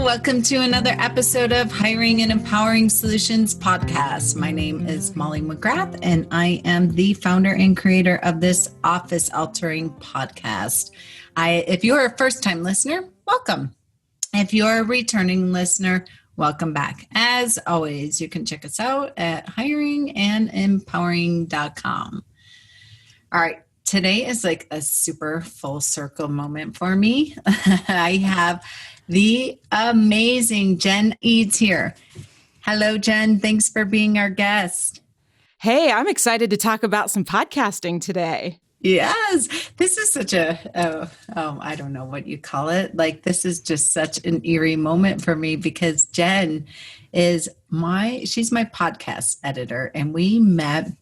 welcome to another episode of Hiring and Empowering Solutions podcast. My name is Molly McGrath, and I am the founder and creator of this office altering podcast. If you're a first-time listener, welcome. If you're a returning listener, welcome back. As always, you can check us out at hiringandempowering.com. All right. Today is like a super full circle moment for me. I have the amazing Jen Edds here. Hello, Jen. Thanks for being our guest. Hey, I'm excited to talk about some podcasting today. Yes, this is such I don't know what you call it. Like, this is just such an eerie moment for me because Jen is she's my podcast editor, and we met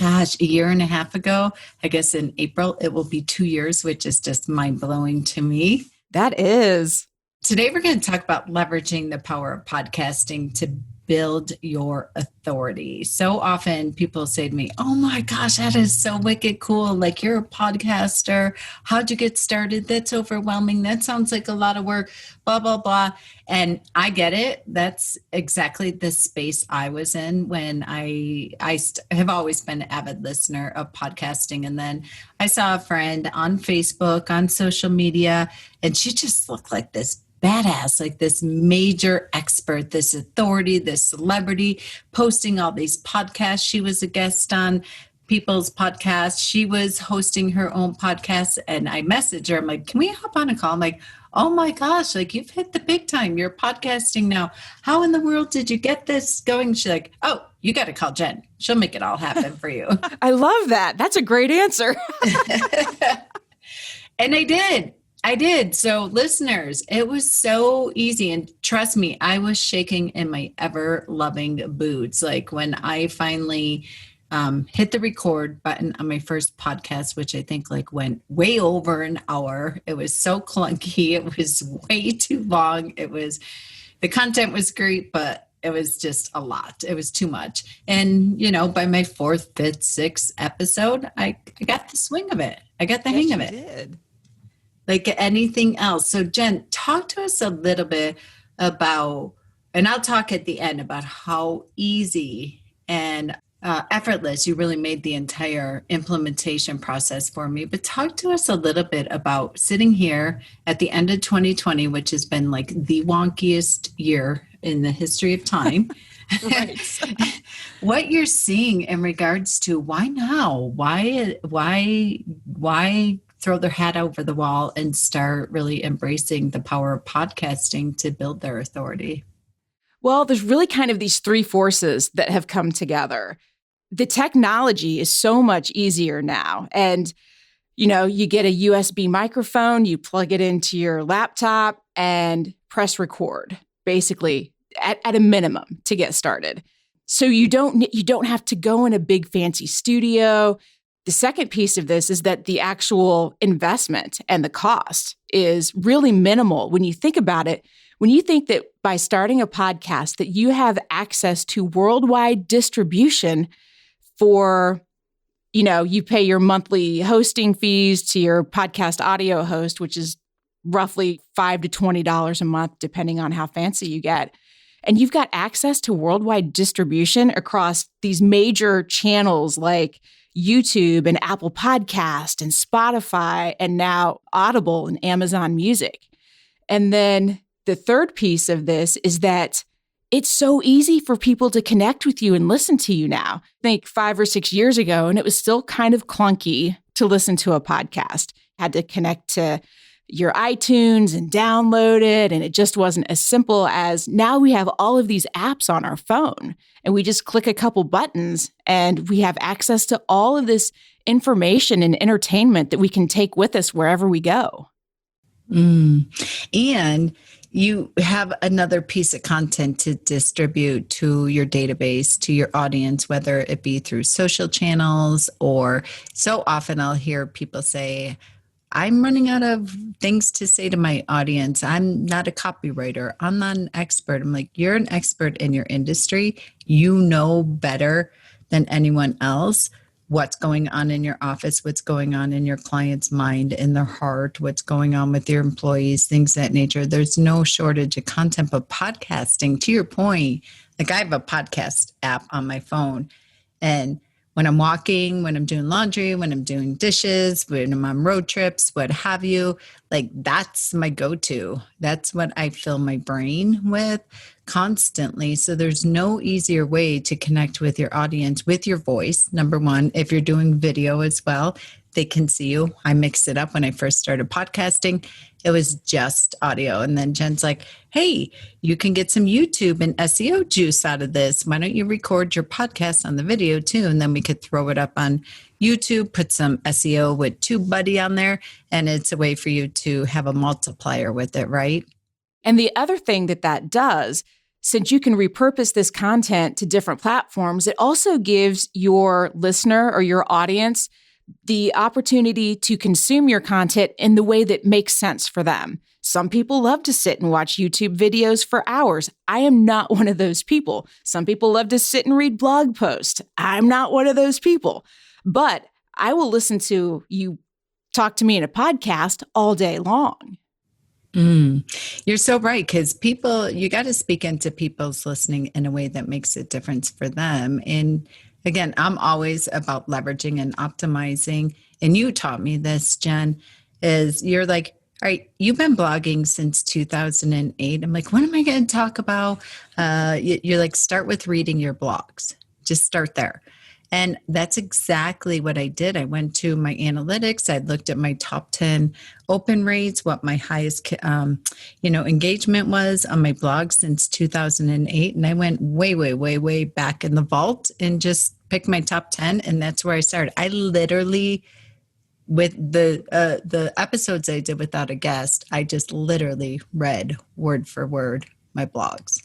a year and a half ago. I guess in April, it will be 2 years, which is just mind-blowing to me. That is. Today, we're going to talk about leveraging the power of podcasting to build your authority. So often people say to me, oh my gosh, that is so wicked cool. Like, you're a podcaster. How'd you get started? That's overwhelming. That sounds like a lot of work, blah, blah, blah. And I get it. That's exactly the space I was in when I have always been an avid listener of podcasting. And then I saw a friend on Facebook, on social media, and she just looked like this badass, like this major expert, this authority, this celebrity, posting all these podcasts. She was a guest on people's podcasts. She was hosting her own podcast. And I messaged her. I'm like, can we hop on a call? I'm like, oh my gosh, like, you've hit the big time. You're podcasting now. How in the world did you get this going? She's like, oh, you got to call Jen. She'll make it all happen for you. I love that. That's a great answer. And I did. So listeners, it was so easy. And trust me, I was shaking in my ever-loving boots. Like, when I finally hit the record button on my first podcast, which I think went way over an hour. It was so clunky. It was way too long. The content was great, but it was just a lot. It was too much. And, by my fourth, fifth, sixth episode, I got the swing of it. I got the hang of it. Did. Like anything else. So Jen, talk to us a little bit about, and I'll talk at the end about how easy and effortless you really made the entire implementation process for me. But talk to us a little bit about sitting here at the end of 2020, which has been like the wonkiest year in the history of time. Right. What you're seeing in regards to why now? Why throw their hat over the wall and start really embracing the power of podcasting to build their authority? Well, there's really kind of these three forces that have come together. The technology is so much easier now. And, you get a USB microphone, you plug it into your laptop and press record, basically at a minimum to get started. So you don't have to go in a big fancy studio. The second piece of this is that the actual investment and the cost is really minimal when you think about it. When you think that by starting a podcast that you have access to worldwide distribution for, you pay your monthly hosting fees to your podcast audio host, which is roughly $5 to $20 a month, depending on how fancy you get. And you've got access to worldwide distribution across these major channels like YouTube and Apple Podcast and Spotify and now Audible and Amazon Music. And then the third piece of this is that it's so easy for people to connect with you and listen to you now. I think 5 or 6 years ago, and it was still kind of clunky to listen to a podcast. Had to connect to your iTunes and download it. And it just wasn't as simple as now we have all of these apps on our phone and we just click a couple buttons and we have access to all of this information and entertainment that we can take with us wherever we go. And you have another piece of content to distribute to your database, to your audience, whether it be through social channels or so often I'll hear people say, I'm running out of things to say to my audience. I'm not a copywriter. I'm not an expert. I'm like, you're an expert in your industry. You know better than anyone else what's going on in your office, what's going on in your client's mind, in their heart, what's going on with your employees, things of that nature. There's no shortage of content, but podcasting, to your point, like I have a podcast app on my phone, and when I'm walking, when I'm doing laundry, when I'm doing dishes, when I'm on road trips, what have you, like that's my go-to. That's what I fill my brain with constantly. So there's no easier way to connect with your audience with your voice. Number one, if you're doing video as well, they can see you. I mixed it up when I first started podcasting. It was just audio. And then Jen's like, hey, you can get some YouTube and SEO juice out of this. Why don't you record your podcast on the video too? And then we could throw it up on YouTube, put some SEO with TubeBuddy on there. And it's a way for you to have a multiplier with it, right? And the other thing that does, since you can repurpose this content to different platforms, it also gives your listener or your audience the opportunity to consume your content in the way that makes sense for them. Some people love to sit and watch YouTube videos for hours. I am not one of those people. Some people love to sit and read blog posts. I'm not one of those people. But I will listen to you talk to me in a podcast all day long. You're so right, because people, you got to speak into people's listening in a way that makes a difference for them. And again, I'm always about leveraging and optimizing. And you taught me this, Jen, is you're like, all right, you've been blogging since 2008. I'm like, what am I going to talk about? You're like, start with reading your blogs. Just start there. And that's exactly what I did. I went to my analytics. I looked at my top 10 open rates, what my highest, engagement was on my blog since 2008. And I went way, way, way, way back in the vault and just picked my top 10. And that's where I started. I literally, with the episodes I did without a guest, I just literally read word for word my blogs.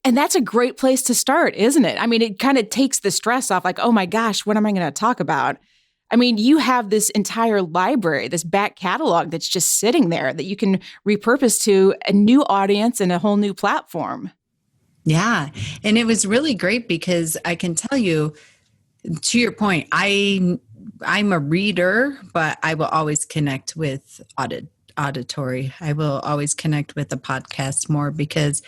And that's a great place to start, isn't it? I mean, it kind of takes the stress off, like, oh my gosh, what am I going to talk about? I mean, you have this entire library, this back catalog that's just sitting there that you can repurpose to a new audience and a whole new platform. Yeah. And it was really great because I can tell you, to your point, I'm a reader, but I will always connect with auditory. I will always connect with the podcast more because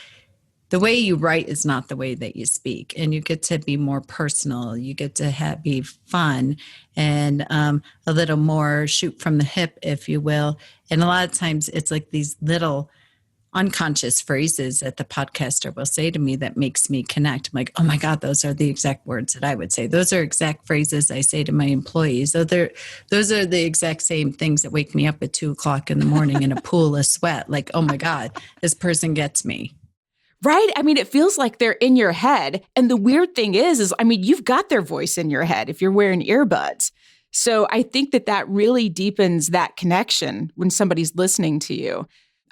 the way you write is not the way that you speak, and you get to be more personal. You get to be fun and a little more shoot from the hip, if you will. And a lot of times it's like these little unconscious phrases that the podcaster will say to me that makes me connect. I'm like, oh my God, those are the exact words that I would say. Those are exact phrases I say to my employees. So those are the exact same things that wake me up at 2:00 in the morning in a pool of sweat. Like, oh my God, this person gets me. Right? I mean, it feels like they're in your head. And the weird thing is, I mean, you've got their voice in your head if you're wearing earbuds. So I think that really deepens that connection when somebody's listening to you.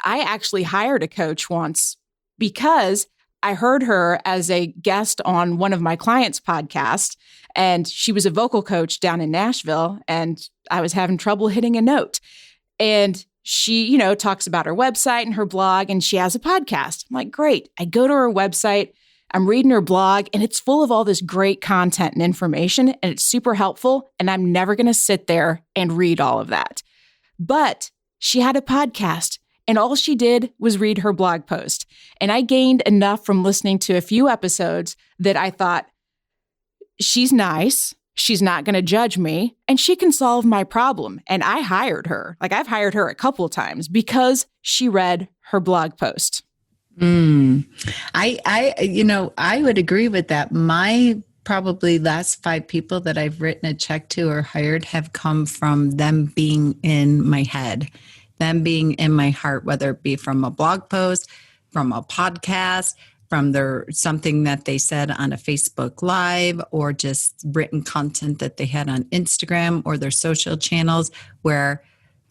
I actually hired a coach once because I heard her as a guest on one of my clients' podcasts, and she was a vocal coach down in Nashville, and I was having trouble hitting a note. And she, talks about her website and her blog, and she has a podcast. I'm like, great. I go to her website, I'm reading her blog, and it's full of all this great content and information, and it's super helpful, and I'm never going to sit there and read all of that. But she had a podcast, and all she did was read her blog post. And I gained enough from listening to a few episodes that I thought, she's nice. She's not going to judge me, and she can solve my problem. And I hired her. Like, I've hired her a couple of times because she read her blog post. I would agree with that. My probably last 5 people that I've written a check to or hired have come from them being in my head, them being in my heart, whether it be from a blog post, from a podcast, from something that they said on a Facebook Live, or just written content that they had on Instagram or their social channels, where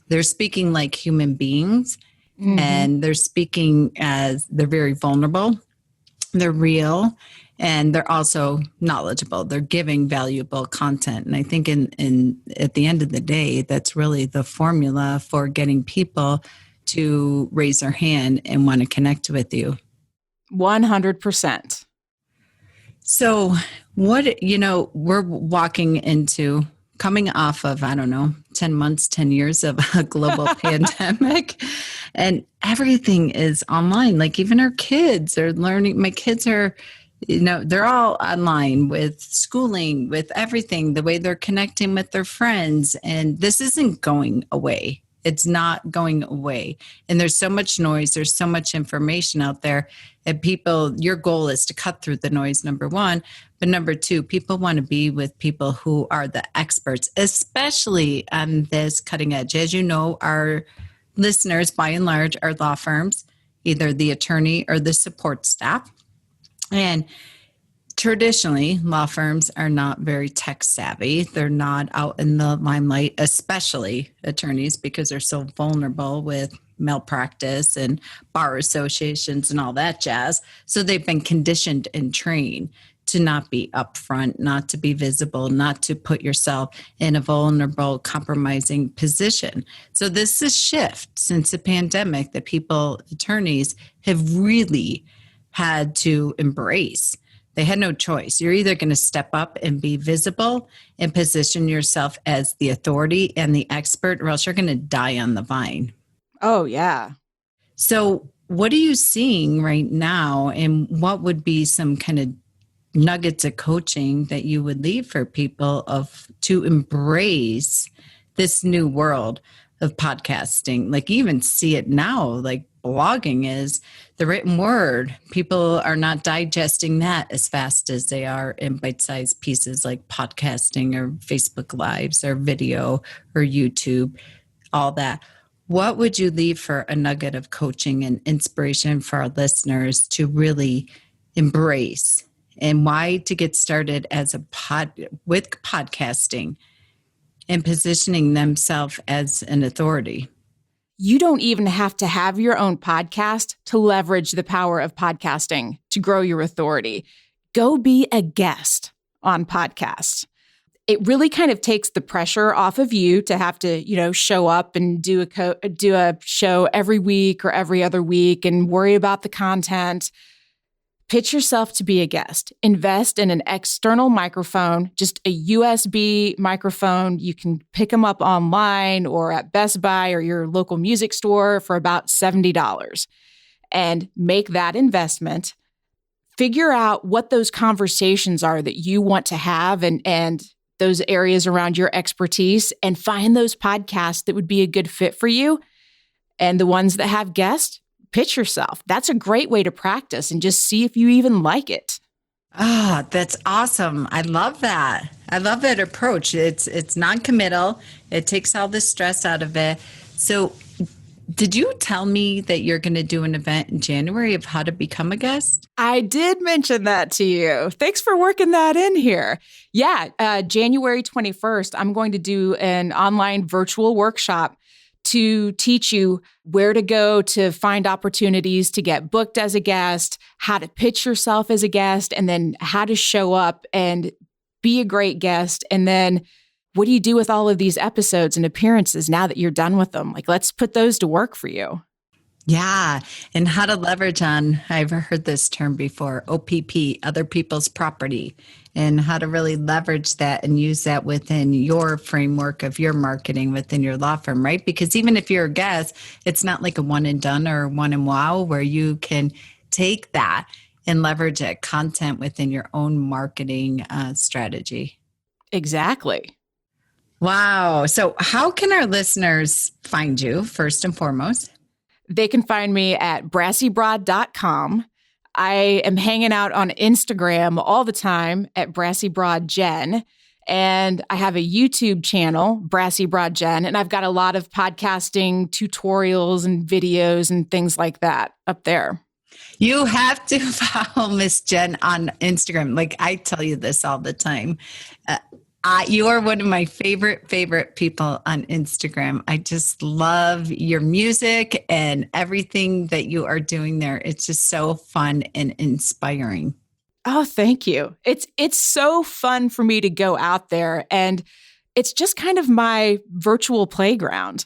they're speaking like human beings. Mm-hmm. And they're speaking as they're very vulnerable, they're real, and they're also knowledgeable. They're giving valuable content. And I think in at the end of the day, that's really the formula for getting people to raise their hand and want to connect with you. 100%. So We're walking into coming off of, I don't know, 10 months, 10 years of a global pandemic, and everything is online. Like even our kids are learning. My kids are, they're all online with schooling, with everything, the way they're connecting with their friends. And this isn't going away. It's not going away. And there's so much noise. There's so much information out there. And people, your goal is to cut through the noise, number one. But number two, people want to be with people who are the experts, especially on this cutting edge. As you know, our listeners, by and large, are law firms, either the attorney or the support staff. And traditionally, law firms are not very tech savvy. They're not out in the limelight, especially attorneys, because they're so vulnerable with malpractice and bar associations and all that jazz. So they've been conditioned and trained to not be upfront, not to be visible, not to put yourself in a vulnerable, compromising position. So this is a shift since the pandemic that attorneys have really had to embrace. They had no choice. You're either going to step up and be visible and position yourself as the authority and the expert, or else you're going to die on the vine. Oh, yeah. So what are you seeing right now, and what would be some kind of nuggets of coaching that you would leave for people to embrace this new world of podcasting? Like you even see it now, like blogging is the written word. People are not digesting that as fast as they are in bite-sized pieces like podcasting or Facebook Lives or video or YouTube, all that. What would you leave for a nugget of coaching and inspiration for our listeners to really embrace, and why to get started with podcasting and positioning themselves as an authority? You don't even have to have your own podcast to leverage the power of podcasting to grow your authority. Go be a guest on podcasts. It really kind of takes the pressure off of you to have to, show up and do a show every week or every other week and worry about the content. Pitch yourself to be a guest. Invest in an external microphone, just a USB microphone. You can pick them up online or at Best Buy or your local music store for about $70. And make that investment. Figure out what those conversations are that you want to have and those areas around your expertise, and find those podcasts that would be a good fit for you. And the ones that have guests, pitch yourself. That's a great way to practice and just see if you even like it. That's awesome. I love that. I love that approach. It's non-committal. It takes all the stress out of it. So did you tell me that you're going to do an event in January of how to become a guest? I did mention that to you. Thanks for working that in here. Yeah, January 21st, I'm going to do an online virtual workshop to teach you where to go to find opportunities to get booked as a guest, how to pitch yourself as a guest, and then how to show up and be a great guest. And then what do you do with all of these episodes and appearances now that you're done with them? Like, let's put those to work for you. Yeah. And how to leverage on, I've heard this term before, OPP, other people's property, and how to really leverage that and use that within your framework of your marketing within your law firm, right? Because even if you're a guest, it's not like a one and done or one and wow, where you can take that and leverage that content within your own marketing strategy. Exactly. Wow. So how can our listeners find you first and foremost? They can find me at brassybroad.com. I am hanging out on Instagram all the time at Brassy Broad Jen. And I have a YouTube channel, Brassy Broad Jen. And I've got a lot of podcasting tutorials and videos and things like that up there. You have to follow Miss Jen on Instagram. Like I tell you this all the time. You are one of my favorite people on Instagram. I just love your music and everything that you are doing there. It's just so fun and inspiring. Oh, thank you. It's so fun for me to go out there, and it's just kind of my virtual playground.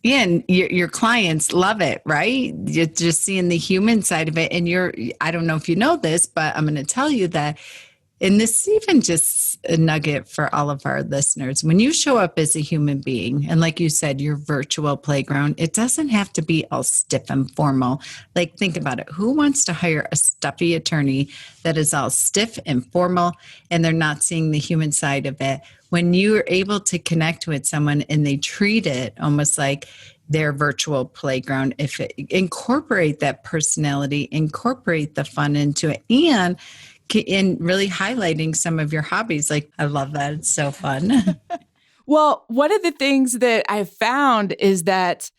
And your clients love it, right? You're just seeing the human side of it. And I don't know if you know this, but I'm going to tell you that And this is even just a nugget for all of our listeners. When you show up as a human being, and like you said, your virtual playground, it doesn't have to be all stiff and formal. Like, think about it. Who wants to hire a stuffy attorney that is all stiff and formal and they're not seeing the human side of it? When you're able to connect with someone and they treat it almost like their virtual playground, if it incorporate that personality, incorporate the fun into it, and in really highlighting some of your hobbies. Like, I love that. It's so fun. Well, one of the things that I've found is that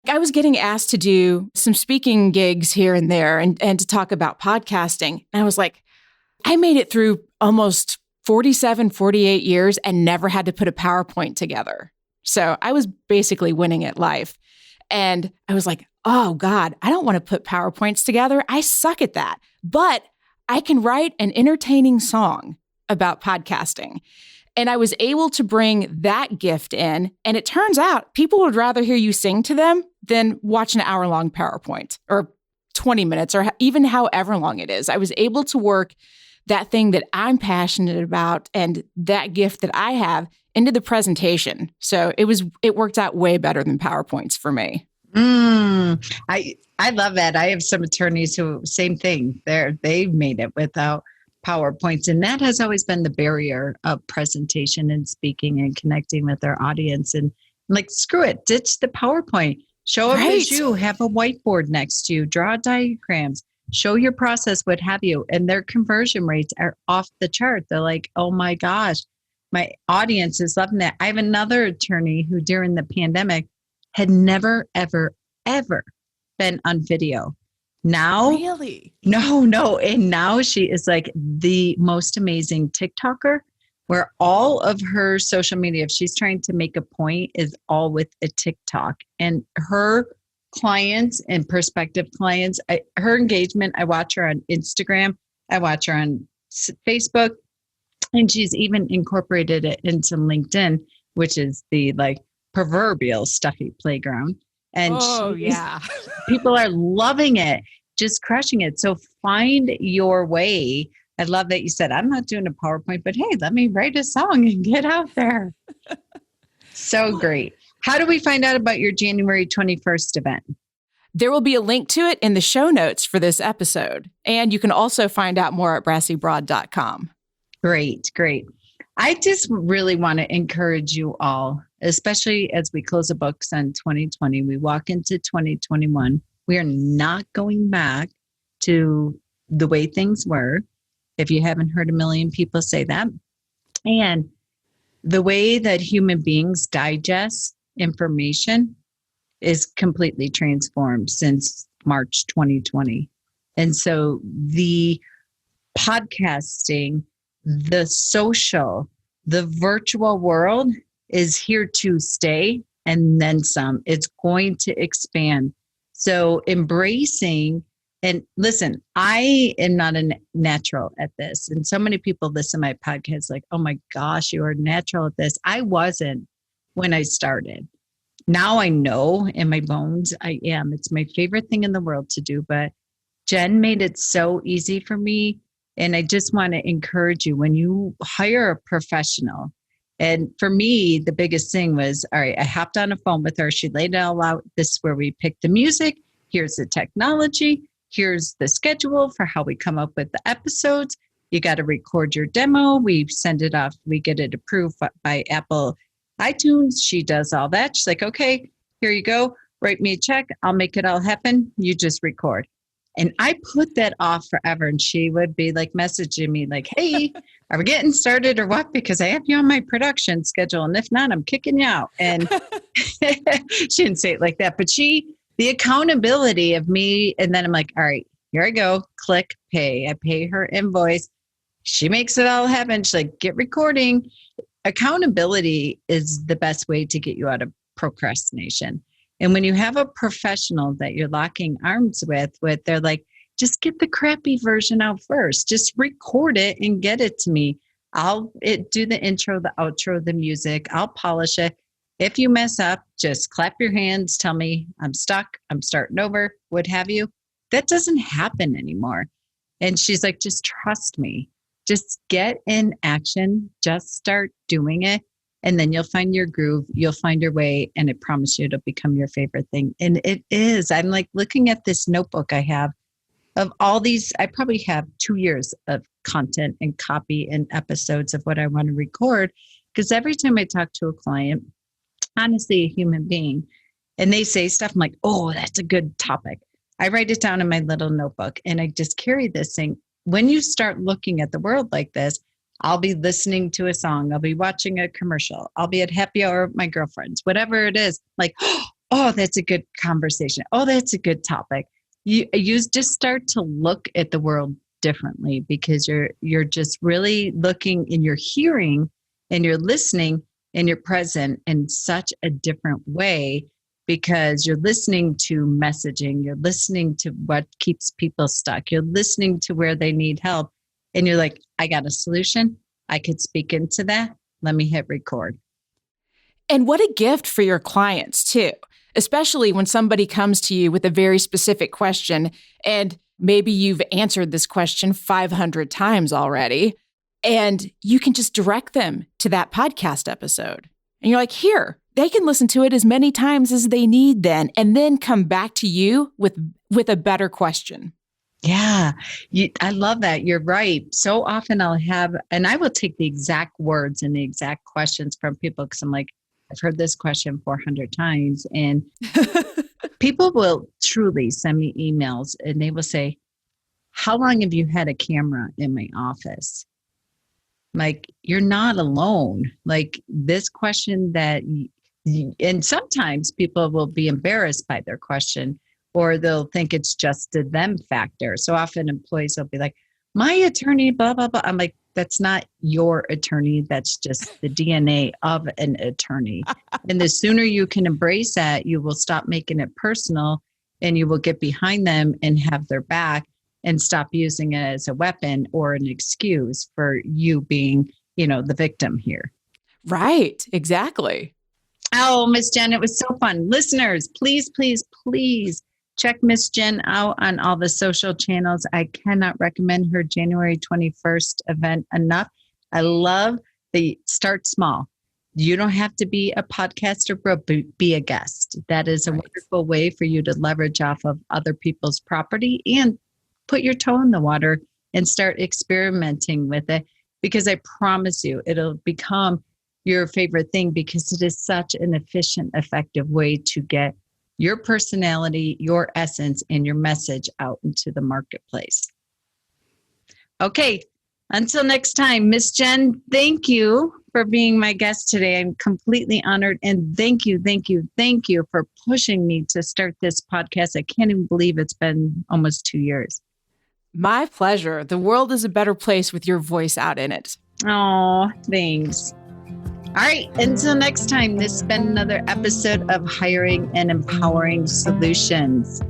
I was getting asked to do some speaking gigs here and there and to talk about podcasting. And I was like, I made it through almost 47, 48 years and never had to put a PowerPoint together. So I was basically winning at life. And I was like, oh God, I don't want to put PowerPoints together. I suck at that. But I can write an entertaining song about podcasting. And I was able to bring that gift in. And it turns out people would rather hear you sing to them than watch an hour-long PowerPoint or 20 minutes or even however long it is. I was able to work that thing that I'm passionate about and that gift that I have into the presentation. So it worked out way better than PowerPoints for me. I love that. I have some attorneys who, same thing. They've made it without PowerPoints. And that has always been the barrier of presentation and speaking and connecting with their audience. And like, screw it, ditch the PowerPoint. Show up as you, have a whiteboard next to you, draw diagrams, show your process, what have you. And their conversion rates are off the chart. They're like, oh my gosh, my audience is loving that. I have another attorney who during the pandemic had never, ever, ever been on video. Now, really? No. And now she is like the most amazing TikToker where all of her social media, if she's trying to make a point, is all with a TikTok. And her clients and prospective clients, her engagement, I watch her on Instagram, I watch her on Facebook, and she's even incorporated it into LinkedIn, which is the like proverbial stuffy playground. And people are loving it, just crushing it. So find your way. I love that you said, I'm not doing a PowerPoint, but hey, let me write a song and get out there. So great. How do we find out about your January 21st event? There will be a link to it in the show notes for this episode. And you can also find out more at brassybroad.com. Great. I just really want to encourage you all, especially as we close the books on 2020, we walk into 2021. We are not going back to the way things were. If you haven't heard a million people say that. And the way that human beings digest information is completely transformed since March 2020. And so the podcasting, the social, the virtual world is here to stay and then some. It's going to expand. So embracing, and listen, I am not a natural at this. And so many people listen to my podcast like, oh my gosh, you are natural at this. I wasn't when I started. Now I know in my bones I am. It's my favorite thing in the world to do. But Jen made it so easy for me. And I just want to encourage you when you hire a professional. And for me, the biggest thing was, all right, I hopped on a phone with her. She laid it all out. This is where we pick the music. Here's the technology. Here's the schedule for how we come up with the episodes. You got to record your demo. We send it off. We get it approved by Apple iTunes. She does all that. She's like, okay, here you go. Write me a check. I'll make it all happen. You just record. And I put that off forever. And she would be like messaging me like, hey, are we getting started or what? Because I have you on my production schedule. And if not, I'm kicking you out. And she didn't say it like that, but the accountability of me. And then I'm like, all right, here I go. Click pay. I pay her invoice. She makes it all happen. She's like, get recording. Accountability is the best way to get you out of procrastination. And when you have a professional that you're locking arms with, they're like, just get the crappy version out first. Just record it and get it to me. I'll do the intro, the outro, the music. I'll polish it. If you mess up, just clap your hands. Tell me I'm stuck. I'm starting over, what have you. That doesn't happen anymore. And she's like, just trust me. Just get in action, just start doing it. And then you'll find your groove, you'll find your way, and I promise you it'll become your favorite thing. And it is. I'm like looking at this notebook I have of all these. I probably have 2 years of content and copy and episodes of what I want to record. Because every time I talk to a client, honestly, a human being, and they say stuff, I'm like, oh, that's a good topic. I write it down in my little notebook and I just carry this thing. When you start looking at the world like this, I'll be listening to a song. I'll be watching a commercial. I'll be at happy hour with my girlfriends, whatever it is. Like, oh, that's a good conversation. Oh, that's a good topic. You just start to look at the world differently because you're just really looking and you're hearing and you're listening and you're present in such a different way because you're listening to messaging. You're listening to what keeps people stuck. You're listening to where they need help. And you're like, I got a solution. I could speak into that. Let me hit record. And what a gift for your clients too, especially when somebody comes to you with a very specific question and maybe you've answered this question 500 times already and you can just direct them to that podcast episode. And you're like, here, they can listen to it as many times as they need then, and then come back to you with a better question. Yeah, I love that. You're right. So often I will take the exact words and the exact questions from people because I'm like, I've heard this question 400 times. And people will truly send me emails and they will say, how long have you had a camera in my office? Like, you're not alone. Like this question and sometimes people will be embarrassed by their question. Or they'll think it's just a them factor. So often employees will be like, my attorney, blah, blah, blah. I'm like, that's not your attorney. That's just the DNA of an attorney. And the sooner you can embrace that, you will stop making it personal and you will get behind them and have their back and stop using it as a weapon or an excuse for you being, the victim here. Right. Exactly. Oh, Miss Jen, it was so fun. Listeners, please, please, please. Check Miss Jen out on all the social channels. I cannot recommend her January 21st event enough. I love the start small. You don't have to be a podcaster, but be a guest. That is a wonderful way for you to leverage off of other people's property and put your toe in the water and start experimenting with it. Because I promise you, it'll become your favorite thing because it is such an efficient, effective way to get your personality, your essence, and your message out into the marketplace. Okay, until next time, Miss Jen, thank you for being my guest today. I'm completely honored. And thank you for pushing me to start this podcast. I can't even believe it's been almost 2 years. My pleasure. The world is a better place with your voice out in it. Oh, thanks. All right, until next time, this has been another episode of Hiring and Empowering Solutions.